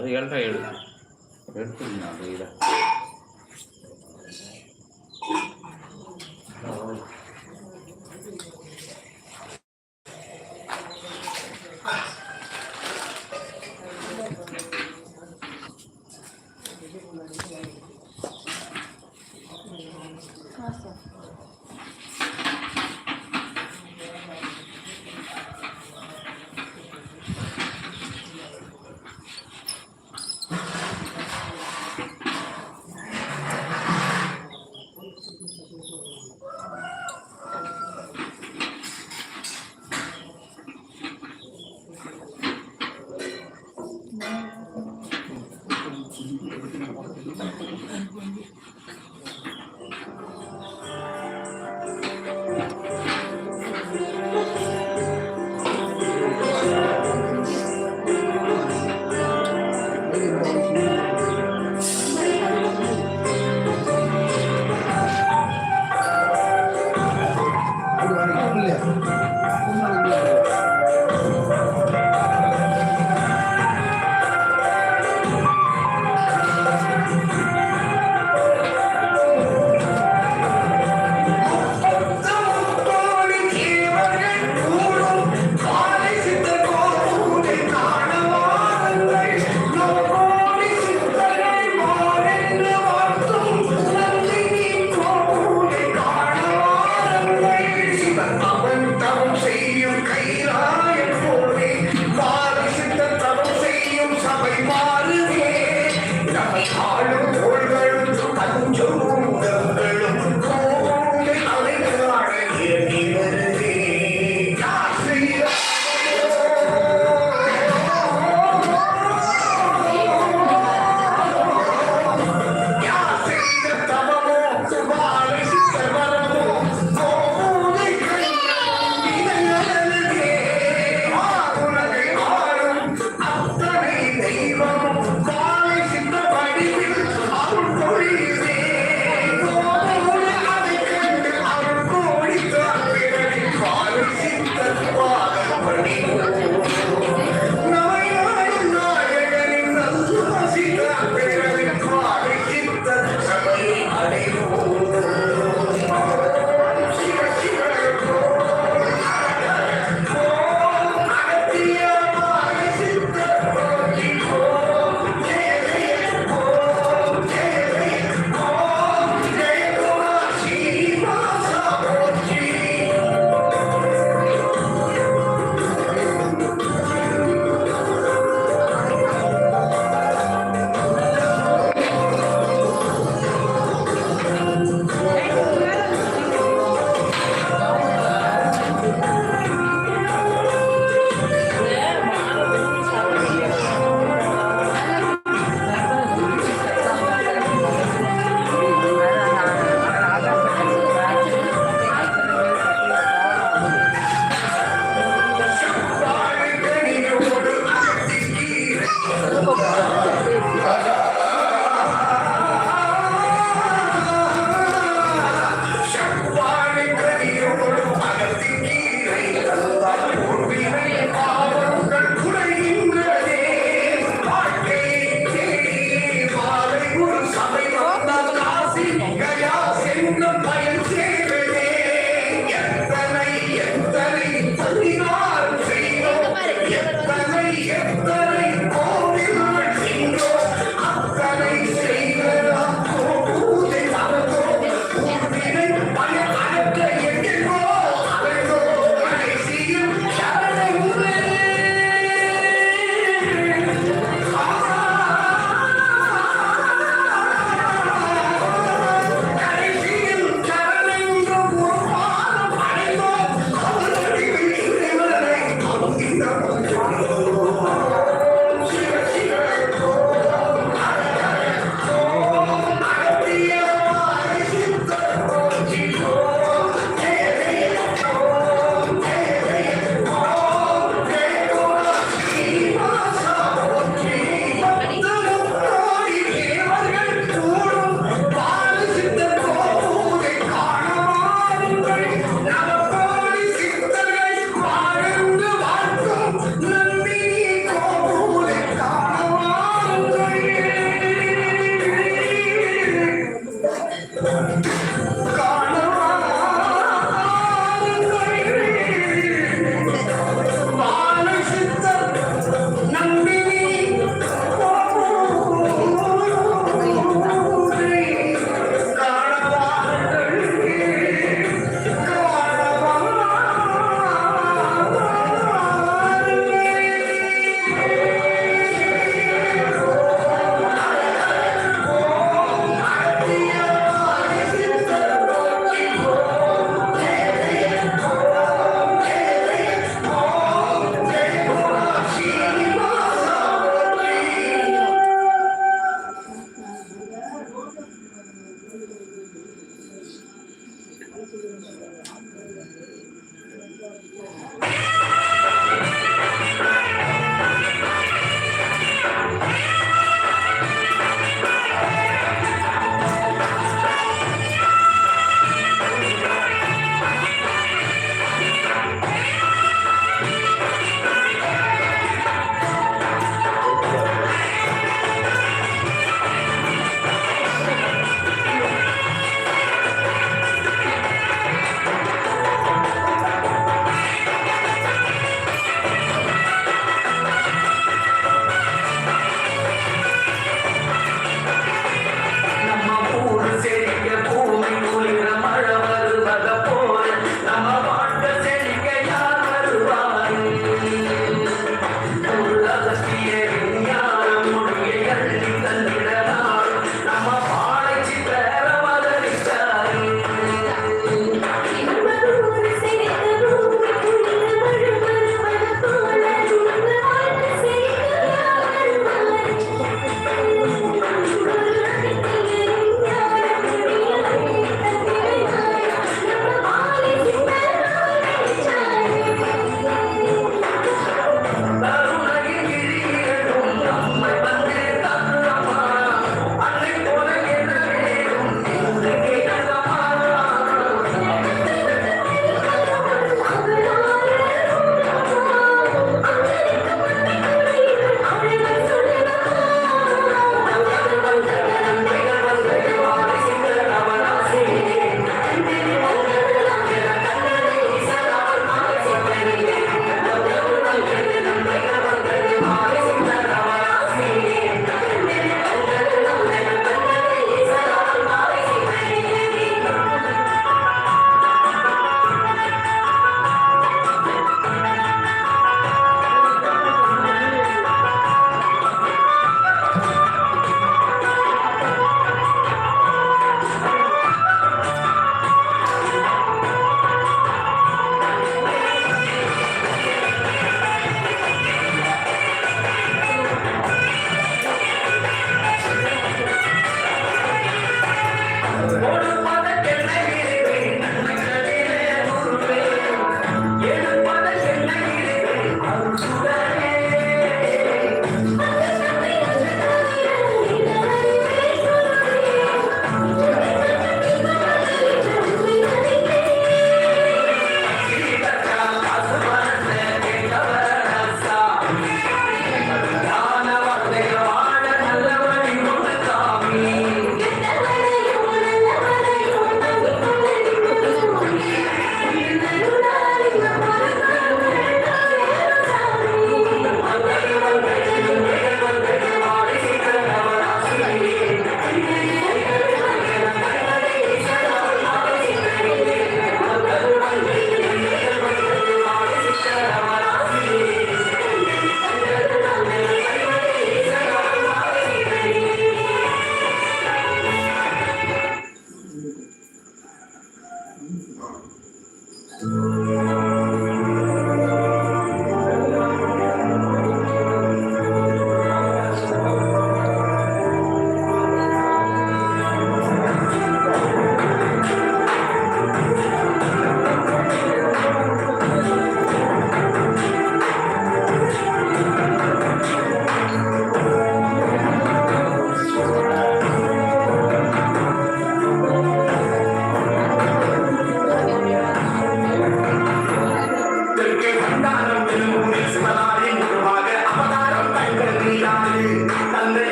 அது ஏழ்ற எடுத்துருங்க அது இதை அவன் தவம் செய்யும் கைராயன் போலே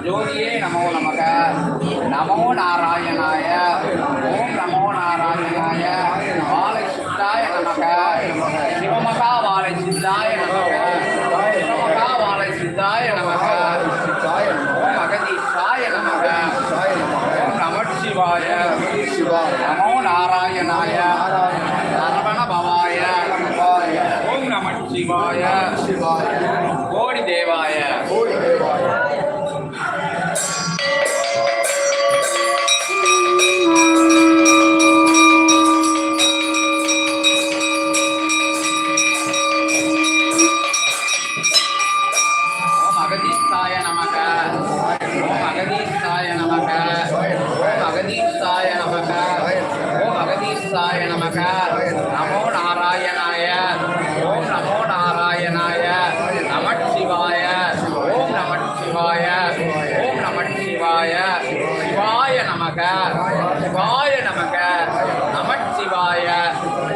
ஜோதியே நமோ நமக. நமோ நாராயணாய. ஓம் நமோ நாராயணாய. வாழை சித்தாய நமக. சிவமகா வாழை சித்தாய நமக. சிவமகா வாழை சித்தாய நமக. ஓம் அகதீஷாய நமக. ஓம் நமச்சிவாய. நமோ நாராயணாய. சரவண பவாய. ஓம் நமச்சிவாய. கோடி தேவாய. நமோ நாராயணாய. ஓம் நமோ நாராயணாய. நமச்சிவாய. ஓம் நமச்சிவாய. ஓம் நமச்சிவாய. சிவாய நமக. சிவாய நமக. நமச்சிவாய.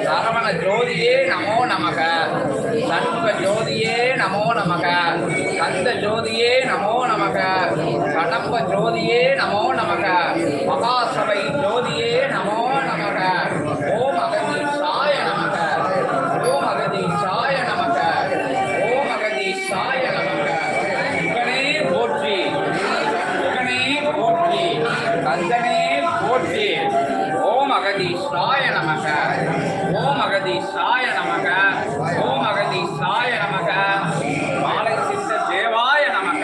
சரவண ஜோதியே நமோ நமக. சண்முக ஜோதியே நமோ நமக. கந்த ஜோதியே நமோ நமக. கடம்ப ஜோதியே நமோ நமக. மகாசபை ஜோதியே நமோ நமக. ஓம் அகதீஷாய நமக. ஓம் அகதீஷாய நமக. ஓம் அகதீஷாய நமக. முகனே போற்றி. முகனே போற்றி. கந்தனே போற்றி. ஓம் அகதீஷாய நமக. ஓம் அகதீஷாய நமக. ஓம் அகதீஷாய நமக. மாலை சித்த தேவாய நமக.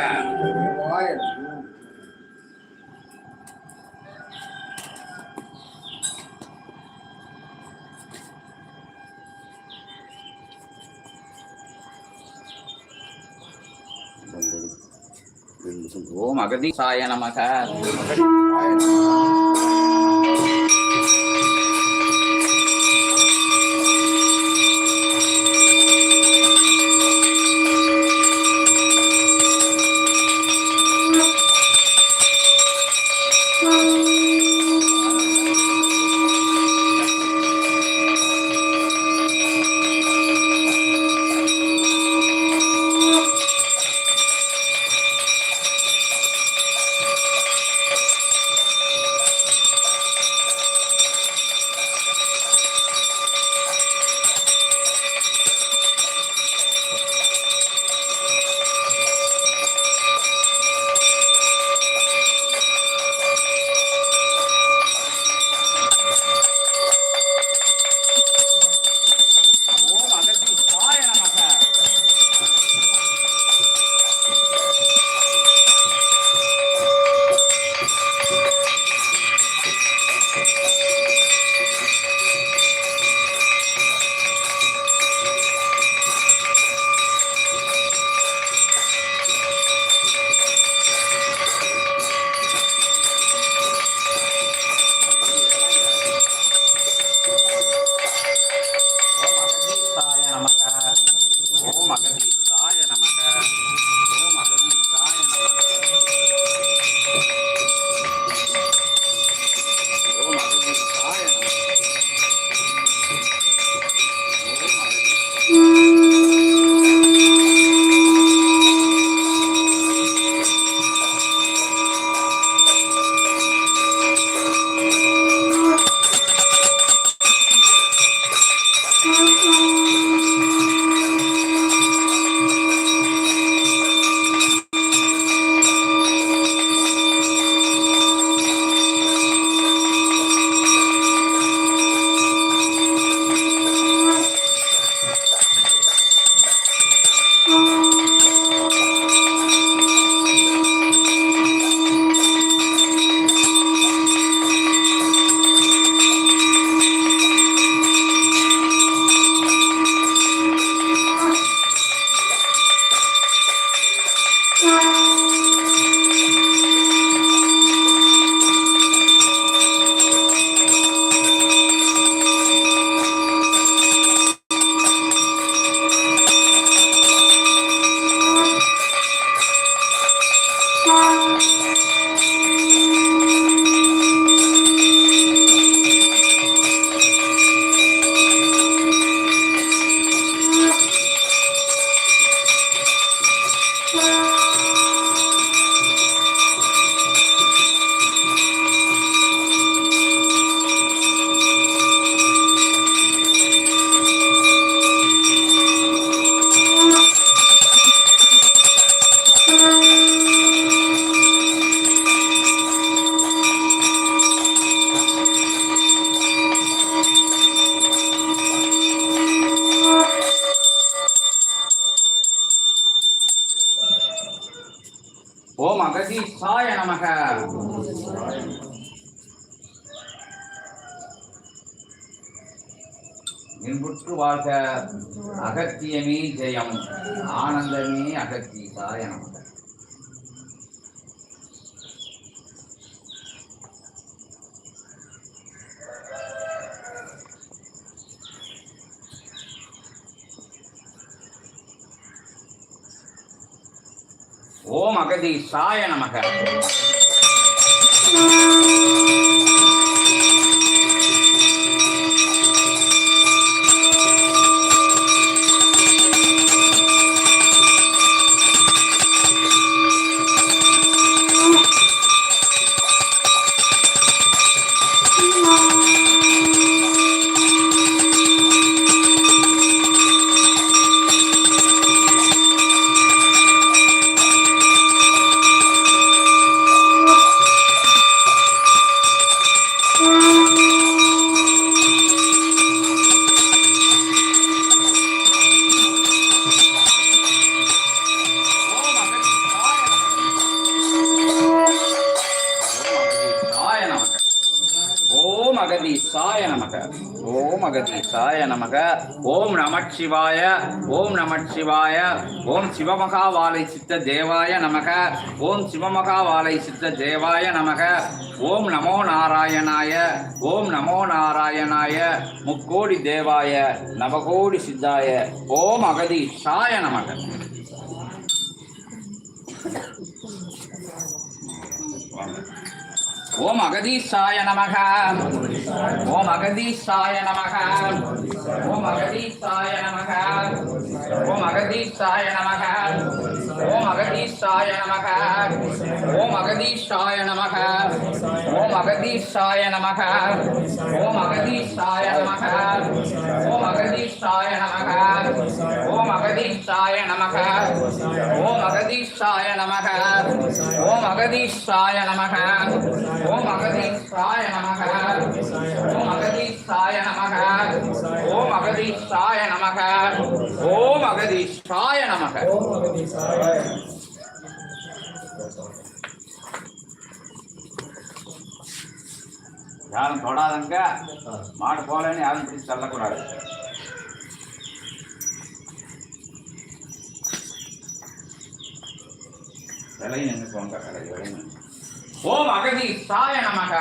ஓம் அகதீஷாய நமக. இன்புற்று வாழ்க. அகத்தியமே ஜெயம். ஆனந்தமே அகத்தீசாய நமக. ஓம் அகதீசாய நமக. அகதீசாய நமக. ஓம் அகதீசாய நமக. ஓம் நமச்சிவாய. ஓம் நமச்சிவாய. ஓம் சிவமகாவாலை சித்த தேவாய நமக. ஓம் சிவமகாவாலை சித்த தேவாய நமக. ஓம் நமோ நாராயணாய. ஓம் நமோ நாராயணாய. முக்கோடி தேவாய நவகோடி சித்தாய. ஓம் அகதீசாய நமக. ஓம் அகதீசாய நமக. ஓம் அகதீசாய நமக. ஓம் அகதீசாய நமக. ஓம் அகதீசாய நமக. ஓம் அகதீசாய நமக. ஓம் அகதீசாய நமக. ஓம் அகதீசாய நமக. ஓம் அகதீசாய நமக. ஓம் அகதீசாய நமக. ஓம் அகதீசாய நமக. ஓம் அகதீசாய நமக. ஓம் அகதீசாய நமக. ஓம் அகதீசாய நமக. ஓம் அகதீசாய நமக. ஓம் அகதீசாய நமக. ஓம் அகதீசாய நமக. யாரும் தொடாதங்க. மாடு போலன்னு யாரும் பிடிச்சி தள்ளக்கூடாது. விலை நின்று போங்க. கடை விலை நின்று. ஓம் அகதீசாய நமக.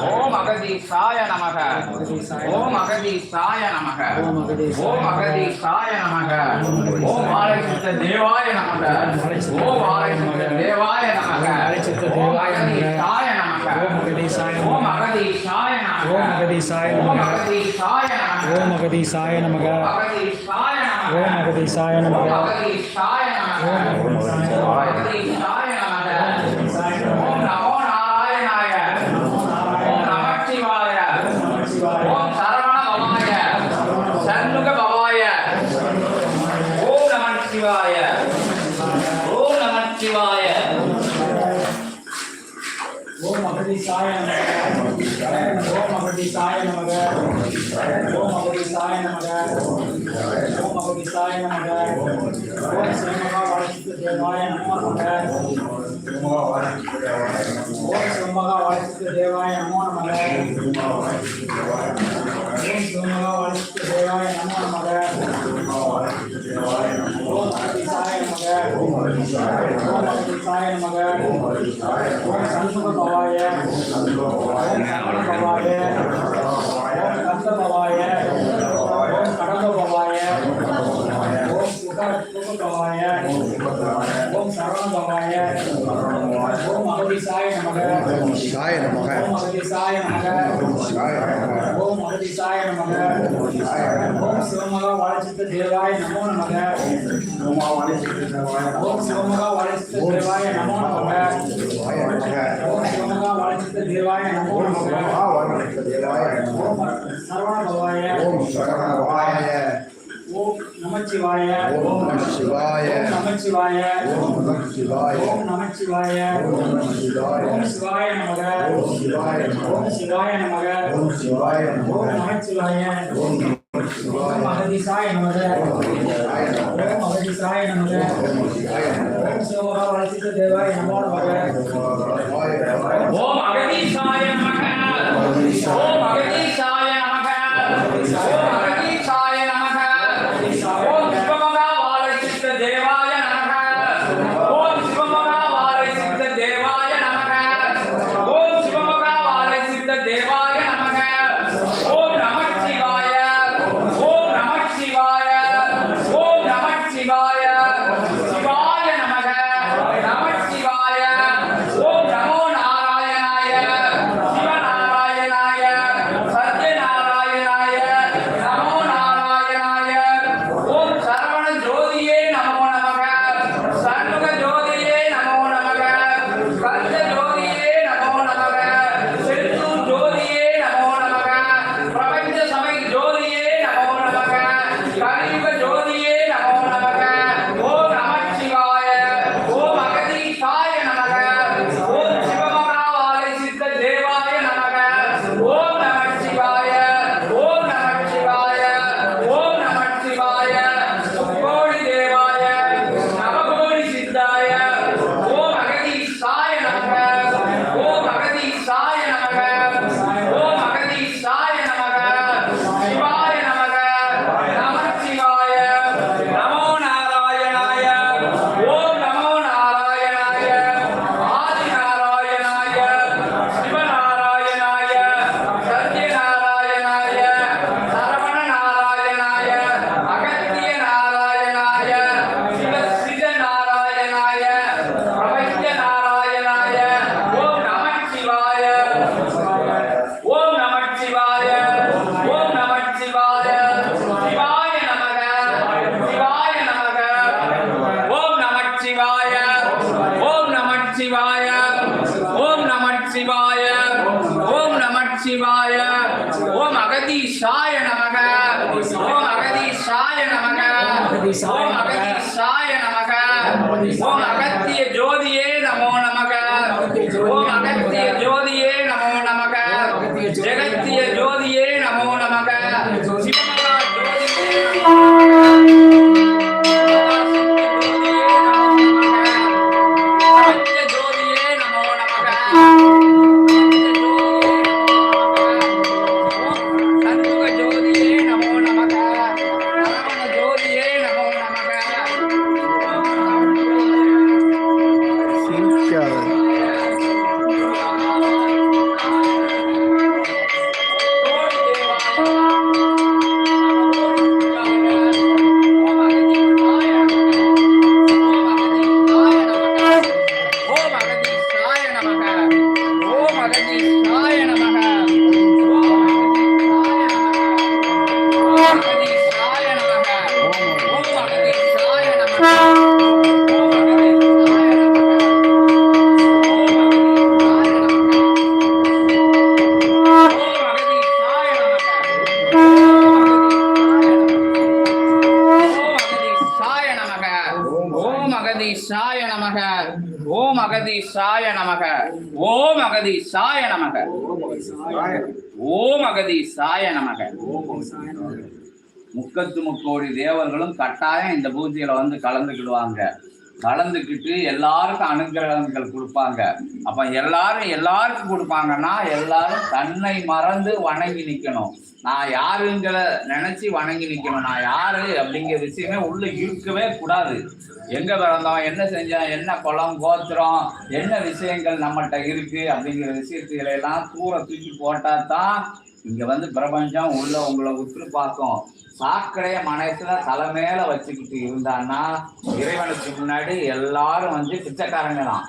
ஓம் அகதீசாய நமக. ஓம் அகதீசாய நமக. ஓம் அகதீசாய நமக. ஓம் வாழை சித்த தேவாய நமக. ஓம் வாழை சித்த தேவாய நமக. ஓம் அகதீசாய நமக. ஓம் அகதீசாய. ஓம் அகதீசாய நமக. ஓம் அகதீசாய நமக. ஓம் அகதீசாய நமக. ஓம் அகதீசாய நமக. ஓம் அகதீசாய நமக. ஓம் அகதீசாய நமக. ஓம் அகதீசாய நமக. ஓம் நமோ நாராயணாய. ஓம் நமச்சிவாய. ஓம் சரவண பவாய. சண்முக பவாய. ஓம் நமச்சிவாய. ஓம் நமச்சிவாய. ஓம் அகதீசாய நமக. ஓம் அகதீசாய நமக. ஓம் அகதீசாய நமக. ஓம் அகதீசாய நமக. ஓம் சிவமகா வாழசித்த தேவாய நமோ நமக. ஓம் சிவமகா வாழசித்த தேவாய நமோ நமக. ஓம் சிவமகா வாழசித்த தேவாய நமோ நமக. ஓம் அகதீசாய நமக. ஓம் அகதீசாய நமக. ஓம் சண்முக பவாய. ஓம் சரவண பவாய. ஓம் கந்த பவாய. ஓம் கடம்ப பவாய. ஓம் சுக பவாய. ஓம் சரவண பவாய. ஓம் அகதீசாய நமக. ஓம் அகதீசாய நமக. ஓம் அகதீசாய நமக. ஓம் சிவமகா வாழசித்த தேவாய நமோ நமக. ஓம் சிவமகா வாழசித்த தேவாய நமோ நமக. ஓம் சிவமகா வாழசித்த தேவாய நமோ நமக. ஓம் சரவண பவாய. ஓம் சரவண பவாய. ஓம் நமச்சிவாய. ஓம் நமச்சிவாய. ஓம் நமச்சிவாய. ஓம் நமச்சிவாய. ஓம் நமச்சிவாய. ஓம் நமச்சிவாய. ஓம் சிவாய நமக. ஓம் சிவாய. ஓம் சிவாய நமக. ஓம் சிவாய. ஓம் நமச்சிவாய. ஓம் ஓம் அகதீசாய நமக. ஓம் அகதீசாய நமக. ஓம் சிவமகா வாழசித்த தேவாய நமோ நமக. ஓம் அகதீசாய நமக. ஓம் அகதீசாய நமக. ஓம் சிவாய. ஓம் அகதீஷாய நமக. ஓம் அகதீஷாய நமக. ஓம் அகதீஷாய நமக. ஓம் அகத்திய ஜோதியே நமோ நமக. ஓம் அகத்திய ஜோதியே நமோ நமக. ஜெகத்திய ஜோதியே நமோ நமக. சிவமகா ஜோதியே நமோ நமக. சண்முக ஜோதியே நமோ நமக. சரவண ஜோதியே நமோ நமக. அகதீஷாய நமக. ஓம் அகதீஷாய நமக. ஓம் அகதீஷாய நமக. ஓம் அகதீஷாய நமக. முக்கத்து முக்கோடி தேவர்களும் கட்டாயம் இந்த பூஜையில வந்து கலந்துக்கிடுவாங்க. கலந்துக்கிட்டு எல்லாருக்கும் அனுகிரகங்கள் கொடுப்பாங்க. அப்ப எல்லாருக்கும் கொடுப்பாங்கன்னா எல்லாரும் தன்னை மறந்து வணங்கி நிக்கணும். நான் யாருங்கிற நினைச்சு வணங்கி நிக்கணும். நான் யாரு அப்படிங்கிற விஷயமே உள்ள இருக்கவே கூடாது. எங்க பிறந்தோம், என்ன செஞ்சோம், என்ன குலம் கோத்திரம், என்ன விஷயங்கள் நம்மகிட்ட இருக்கு அப்படிங்கிற விஷயத்துல எல்லாம் தூர தூக்கி போட்டா தான் இங்க வந்து பிரபஞ்சம் உள்ள உங்களை உற்று பார்க்கும். சாக்கடைய மனசுல தலைமையில வச்சுக்கிட்டு இருந்தான்னா இறைவனுக்கு முன்னாடி எல்லாரும் வந்து பிச்சைக்காரங்க தான்.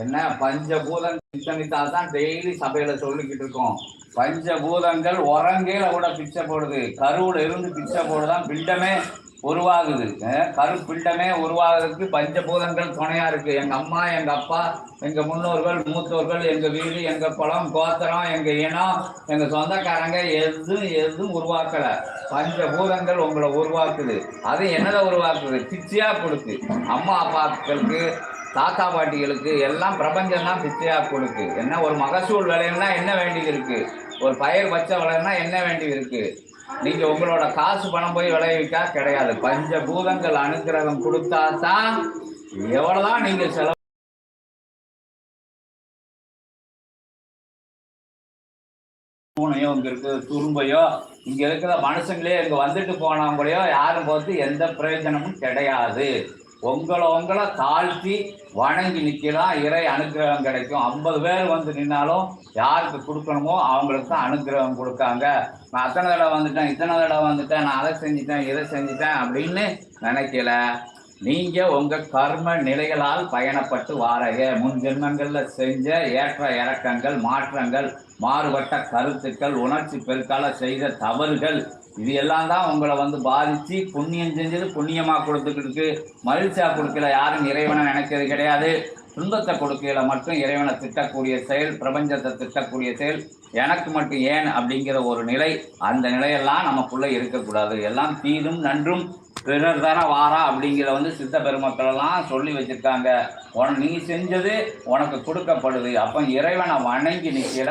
என்ன பஞ்சபூதம் சித்தனித்தா தான் டெய்லி சபையில சொல்லிக்கிட்டு இருக்கோம். பஞ்சபூதங்கள் உரங்கையில கூட பிச்சை போடுது. கருவுல இருந்து பிச்சை போடுதான் பிண்டமே உருவாகுது. கருப்பிண்டமே உருவாகிறதுக்கு பஞ்சபூதங்கள் துணையா இருக்கு. எங்க அம்மா, எங்க அப்பா, எங்க முன்னோர்கள், மூத்தோர்கள், எங்க வீடு, எங்க குளம், கோத்திரம், எங்க இனம், எங்க சொந்தக்காரங்க எதுவும் உருவாக்கல. பஞ்சபூதங்கள் உங்களை உருவாக்குது. அது என்னதை உருவாக்குது? பிச்சையா கொடுக்கு. அம்மா அப்பாக்களுக்கு, தாத்தா பாட்டிகளுக்கு எல்லாம் பிரபஞ்சம் தான் பிச்சையா கொடுக்கு. என்ன ஒரு மகசூல் விளையணும்னா என்ன வேண்டியது இருக்கு? ஒரு பயிர் பச்சை விளையணும்னா என்ன வேண்டியது இருக்கு? நீங்க உங்களோட காசு பணம் போய் விளைவிக்கா கிடையாது. பஞ்சபூதங்கள் அனுகிரகம் கொடுத்தா தான் எவ்வளவுதான் நீங்க செலவு பூனையோ இங்க இருக்கு, துரும்பையோ, இங்க இருக்கிற மனுஷங்களே இங்க வந்துட்டு போனவங்களையோ யாரும் பார்த்து எந்த பிரயோஜனமும் கிடையாது. உங்களை தாழ்த்தி வணங்கி நிற்கலாம், இறை அனுகிரகம் கிடைக்கும். 50 பேர் வந்து நின்னாலும் யாருக்கு கொடுக்கணுமோ அவங்களுக்கு தான் அனுகிரகம் கொடுக்காங்க. நான் அத்தனை தடவை வந்துட்டேன், இத்தனை தடவை வந்துட்டேன், நான் அதை செஞ்சுட்டேன், இதை செஞ்சுட்டேன் அப்படின்னு நினைக்கல. நீங்க உங்க கர்ம நிலைகளால் பயணப்பட்டு வாரக. முன் ஜென்மங்கள்ல செஞ்ச ஏற்ற இறக்கங்கள், மாற்றங்கள், மாறுபட்ட கருத்துக்கள், உணர்ச்சி பெருக்கால செய்த தவறுகள், இது எல்லாம் தான் உங்களை வந்து பாதிச்சு புண்ணியம் செஞ்சது புண்ணியமா கொடுத்துக்கிட்டு மகிழ்ச்சியா கொடுக்கல. யாரும் இறைவனை நினைக்கிறது கிடையாது. துன்பத்தை கொடுக்கல மட்டும் இறைவனை திட்டக்கூடிய செயல், பிரபஞ்சத்தை திட்டக்கூடிய செயல் எனக்கு மட்டும் ஏன் அப்படிங்கிற ஒரு நிலை, அந்த நிலையெல்லாம் நமக்குள்ள இருக்கக்கூடாது. எல்லாம் தீதும் நன்றும் பிறர் தானே வாரா அப்படிங்கிற வந்து சித்த பெருமக்கள் எல்லாம் சொல்லி வச்சிருக்காங்க. நீ செஞ்சது உனக்கு கொடுக்கப்படுது. அப்போ இறைவனை வணங்கி நிற்கிற,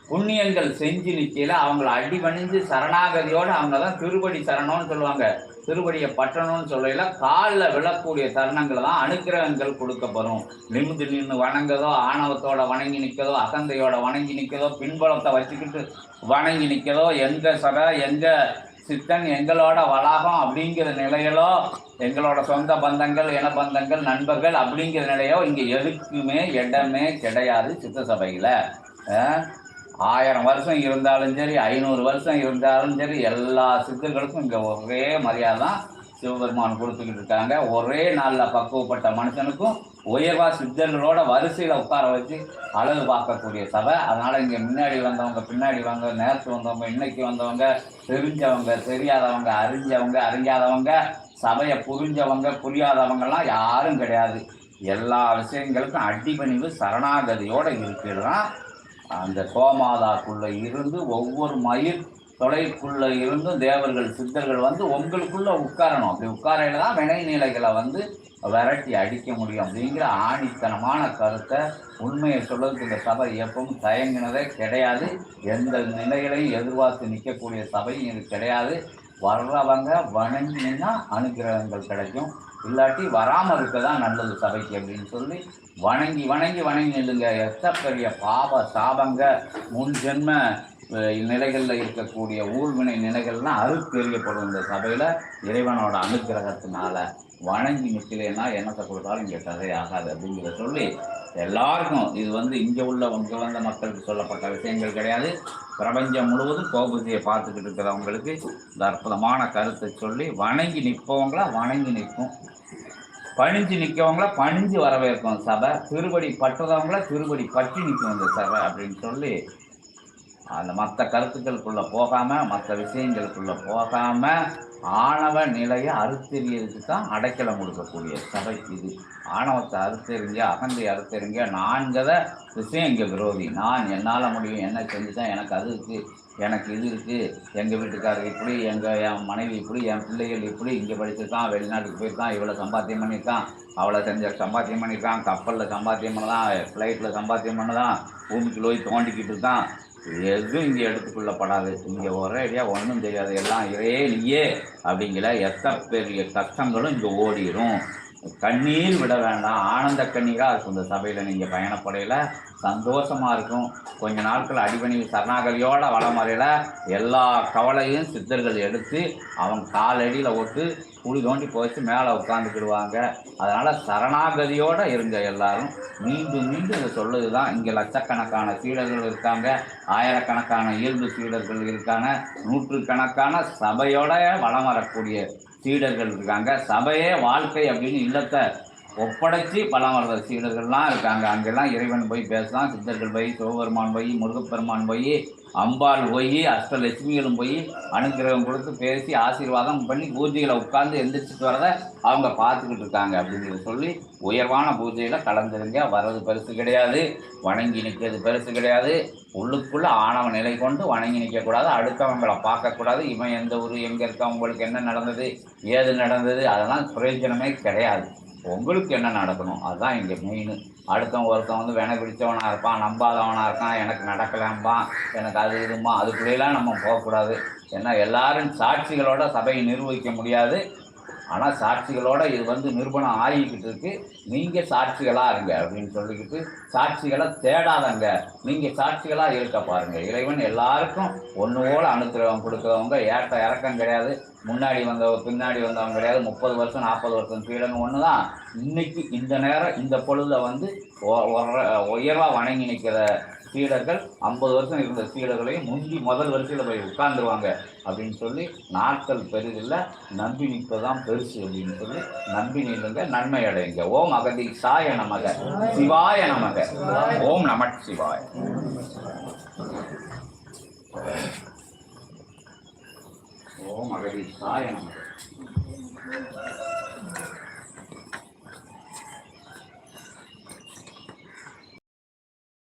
புண்ணியங்கள் செஞ்சு நிற்கல, அவங்கள அடி பணிஞ்சு சரணாகதியோடு அவங்க தான் திருப்படி சரணம்னு சொல்லுவாங்க. திருப்படியை பற்றணும்னு சொல்லல, காலில் விழக்கூடிய தருணங்கள் தான் அனுக்கிரகங்கள் கொடுக்கப்படும். நிமிந்து நின்று வணங்குதோ, ஆணவத்தோட வணங்கி நிற்கதோ, அகந்தையோட வணங்கி நிற்கதோ, பின்பலத்தை வச்சுக்கிட்டு வணங்கி நிற்கதோ, எங்க சட எங்க சித்தன் எங்களோட வளாகம் அப்படிங்கிற நிலையிலோ, எங்களோட சொந்த பந்தங்கள், இன பந்தங்கள், நண்பர்கள் அப்படிங்கிற நிலையோ இங்கே எதுக்குமே இடமே கிடையாது. சித்த சபையில் 1000 வருஷம் இருந்தாலும் சரி, 500 வருஷம் இருந்தாலும் சரி, எல்லா சித்தர்களுக்கும் இங்கே ஒரே மரியாதை தான் சிவபெருமான் கொடுத்துக்கிட்டு இருக்காங்க. ஒரே நாளில் பக்குவப்பட்ட மனுஷனுக்கும் உயர்வா சித்தர்களோட வரிசையில் உட்கார வச்சு அழகு பார்க்கக்கூடிய சபை. அதனால் இங்கே முன்னாடி வந்தவங்க, பின்னாடி வந்தவங்க, நேரத்து வந்தவங்க, இன்னைக்கு வந்தவங்க, தெரிஞ்சவங்க, தெரியாதவங்க, அறிஞ்சவங்க, அறியாதவங்க, சபையை புரிஞ்சவங்க, புரியாதவங்கலாம் யாரும் கிடையாது. எல்லா விஷயங்களுக்கும் அடிபணிவு சரணாகதியோடு இருக்கிறது தான் அந்த கோமாதாக்குள்ள இருந்து ஒவ்வொரு மயிர் தொலைக்குள்ள இருந்தும் தேவர்கள் சித்தர்கள் வந்து உங்களுக்குள்ள உட்காரணும். அப்படி உட்காரையில தான் வினை நிலைகளை வந்து விரட்டி அடிக்க முடியும் அப்படிங்கிற ஆணித்தனமான கருத்தை உண்மையை சொல்றதுக்கு இந்த சபை எப்பவும் தயங்கினதே கிடையாது. எந்த நிலைகளையும் எதிர்பார்த்து நிற்கக்கூடிய சபையும் இது கிடையாது. வர்றவங்க வணங்கினா அனுகிரகங்கள் கிடைக்கும், இல்லாட்டி வராமல் இருக்க தான் நல்லது சபைக்கு அப்படின்னு சொல்லி வணங்கி வணங்கி வணங்கி நில்லுங்க. எத்தப்பெரிய பாவ சாபங்க முன் ஜென்ம நிலைகளில் இருக்கக்கூடிய ஊழ்வினை நிலைகள்லாம் அறுத்தெறியப்படும் இந்த சபையில் இறைவனோட அனுகிரகத்தினால. வணங்கி நிற்கலைன்னா என்னத்தை கொடுத்தாலும் இங்கே கதையாகாது அப்படிங்கிறத சொல்லி எல்லாருக்கும் இது வந்து இங்கே வந்த மக்களுக்கு சொல்லப்பட்ட விஷயங்கள் கிடையாது. பிரபஞ்சம் முழுவதும் கோபூஜையை பார்த்துக்கிட்டு இருக்கிறவங்களுக்கு இந்த அற்புதமான கருத்தை சொல்லி வணங்கி நிற்பவங்களா வணங்கி நிற்கும், பணிஞ்சு நிற்கவங்கள பணிஞ்சு வரவேற்கும் சபை, திருவடி பட்டுறவங்கள திருவடி பற்றி நிற்கும் இந்த சபை அப்படின்னு சொல்லி அந்த மற்ற கருத்துக்களுக்குள்ளே போகாமல் மற்ற விஷயங்களுக்குள்ளே போகாமல் ஆணவ நிலையை அறுத்தெறியதுக்கு தான் அடைக்கலம் கொடுக்கக்கூடிய சபை இது. ஆணவத்தை அறுத்தெறிங்க, அகந்தை அறுத்தெறிங்க. நான்கத விஷயம் இங்கே விரோதி. நான் என்னால் முடியும், என்ன செஞ்சுதான், எனக்கு அது இருக்குது, எனக்கு இது இருக்குது, எங்கள் வீட்டுக்காரர் இப்படி, என் மனைவி இப்படி, என் பிள்ளைகள் இப்படி, இங்கே படிச்சிருக்கான், வெளிநாட்டுக்கு போயிருக்கான், இவ்வளோ சம்பாத்தியம் பண்ணியிருக்கான், அவளை செஞ்ச சம்பாத்தியம் பண்ணியிருக்கான், கப்பலில் சம்பாத்தியம் பண்ணதான், ஃப்ளைட்டில் சம்பாத்தியம் பண்ணதான், பூமிக்கு போய் தோண்டிக்கிட்டு இருக்கான். எதுவும் இங்கே எடுத்துக்கொள்ளப்படாது. இங்கே ஒரே ஐடியா ஒன்றும் தெரியாது, எல்லாம் இறையே நீயே அப்படிங்கிற எத்தனை பெரிய கஷ்டங்களும் இங்கே ஓடிடும். கண்ணீர் விட வேண்டாம், ஆனந்த கண்ணீராக இருக்கும் இந்த சபையில். நீங்கள் பயணப்படையில் சந்தோஷமாக இருக்கும். கொஞ்ச நாட்கள் அடிபணி சரணாகதியோட வளமறையில் எல்லா கவலையும் சித்தர்கள் எடுத்து அவங்க காலடியில் ஒட்டு குழி தோண்டி போச்சு மேலே உட்காந்துக்கிடுவாங்க. அதனால் சரணாகதியோடு இருங்க எல்லாரும். மீண்டும் மீண்டும் இதை சொல்லுது தான். இங்கே லட்சக்கணக்கான சீடர்கள் இருக்காங்க, ஆயிரக்கணக்கான இயல்பு சீடர்கள் இருக்காங்க, நூற்றுக்கணக்கான சபையோட வளம் வரக்கூடிய சீடர்கள் இருக்காங்க. சபையே வாழ்க்கை அப்படின்னு இல்லத்தை ஒப்படைச்சி பலம் வர்ற சீடர்கள்லாம் இருக்காங்க. அங்கெல்லாம் இறைவன் போய் பேசலாம், சித்தர்கள் போய், சிவபெருமான் போய், முருகப்பெருமான் போய், அம்பாள் போய், அஷ்டலட்சுமிகளும் போய் அனுகிரகம் கொடுத்து பேசி ஆசீர்வாதம் பண்ணி பூஜைகளை உட்கார்ந்து எந்திரிச்சிட்டு வரதை அவங்க பார்த்துக்கிட்டு இருக்காங்க அப்படிங்கிறத சொல்லி உயர்வான பூஜையில் கலந்துருங்க. வர்றது பெருசு கிடையாது, வணங்கி நிற்கிறது பெருசு கிடையாது. உள்ளுக்குள்ளே ஆணவ நிலை கொண்டு வணங்கி நிற்கக்கூடாது, அடுத்தவங்களை பார்க்கக்கூடாது. இவன் எந்த ஊர், எங்கே இருக்கா, உங்களுக்கு என்ன நடந்தது, ஏது நடந்தது, அதெல்லாம் பிரயோஜனமே கிடையாது. உங்களுக்கு என்ன நடக்கணும் அதுதான் இங்கே மெயின். அடுத்தவன் ஒருத்தன் வந்து வினை பிடிச்சவனாக இருப்பான், நம்பாதவனாக இருக்கான், எனக்கு நடக்கலாம்பான், எனக்கு அது இதுமா, அதுக்குள்ளேலாம் நம்ம போகக்கூடாது. ஏன்னா எல்லாரும் சாட்சிகளோட சபையை நிர்வகிக்க முடியாது. ஆனால் சாட்சிகளோட இது வந்து நிரூபணம் ஆகிக்கிட்டு இருக்கு. நீங்கள் சாட்சிகளாக இருங்க அப்படின்னு சொல்லிக்கிட்டு சாட்சிகளை தேடாதங்க, நீங்கள் சாட்சிகளாக இருக்க பாருங்கள். இறைவன் எல்லாருக்கும் ஒன்று போல அனுக்கிரகம் கொடுக்குறவங்க, ஏற்ற இறக்கம் கிடையாது. முன்னாடி வந்தவங்க பின்னாடி வந்தவங்க கிடையாது. 30 வருஷம் 40 வருஷம் சீடன்னு ஒன்று தான். இன்னைக்கு இந்த நேரம் இந்த பொழுதில் வந்து உயர்வாக வணங்கி நிற்கிற சீடர்கள் 50 வருஷம் இருந்த சீடர்களையும் முந்தி முதல் வரிசையில் போய் உட்கார்ந்துருவாங்க அப்படின்னு சொல்லி நாட்கள் பெரிதில்ல, நம்பி நிற்பதான் பெருசு அப்படின்னு சொல்லி நம்பி நில்லுங்க, நன்மை அடையுங்க. ஓம் அகதீசாய நமக, சிவாய நமக, ஓம் நம சிவாய. ஓம் அகதீசாய நமக.